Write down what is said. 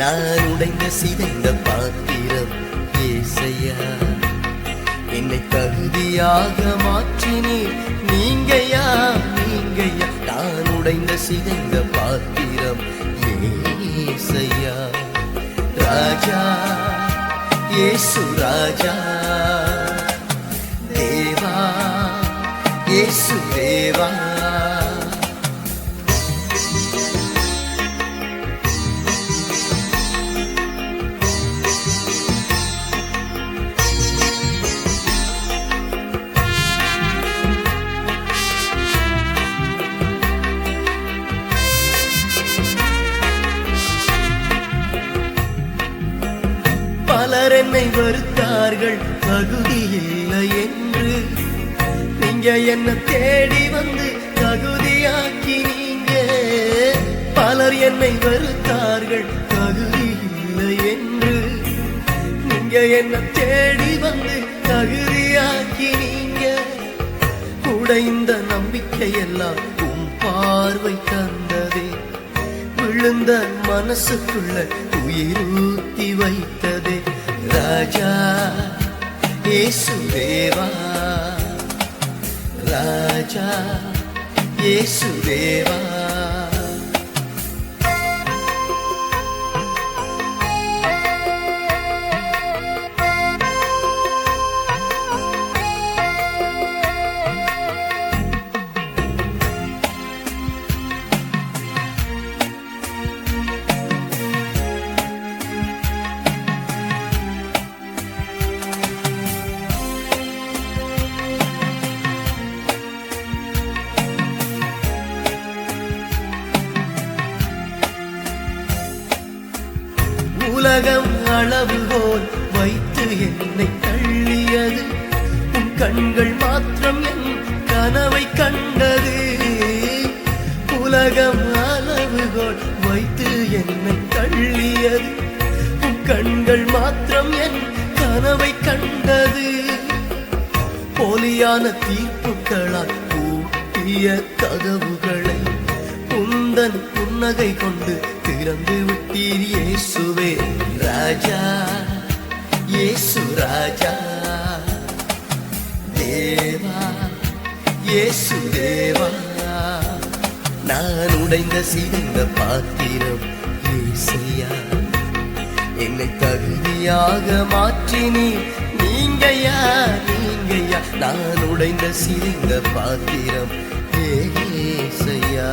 நான் உடைந்த சிதைந்த பாத்திரம் ஏசையா, என்னை தகுதியாக மாற்றினீர் நீங்கயா நீங்கயா. நான் உடைந்த சிதைந்த பாத்திரம் ஏசையா. ராஜா இயேசு ராஜா, தேவா இயேசு தேவா. பலர் என்னை வெறுத்தார்கள் தகுதி இல்லை என்று, நீங்க என்ன தேடி வந்து தகுதியாக்கினீங்க. பலர் என்னை வெறுத்தார்கள் தகுதி இல்லை என்று, நீங்க என்ன தேடி வந்து தகுதியாக்கினீங்க. உடைந்த நம்பிக்கையெல்லாம் உம் பார்வை தந்ததே, விழுந்த மனசுக்குள்ள உயிரூத்தி வைத்ததே. ராஜா இயேசு தேவா, ராஜா இயேசு தேவா. உலகம் அளவுகோல் வைத்து என்னை தள்ளியது, உன் கண்கள் மாத்திரம் என் கனவை கண்டது. உலகம் அளவுகோல் வைத்து என்னை தள்ளியது, உன் கண்கள் மாத்திரம் என் கனவை கண்டது. போலியான தீர்ப்புகளால் பூட்டிய கதவுகளை உந்தன் புன்னகை கொண்டு திறந்து விட்டீர் இயேசுவே. ராஜா இயேசு ராஜா, தேவா இயேசு தேவா. நான் உடைந்த சிதைந்த பாத்திரம் ஏசையா, என்னை தகுதியாக மாற்றினீர் நீங்கயா நீங்கயா. நான் உடைந்த சிதைந்த பாத்திரம் ஏசையா.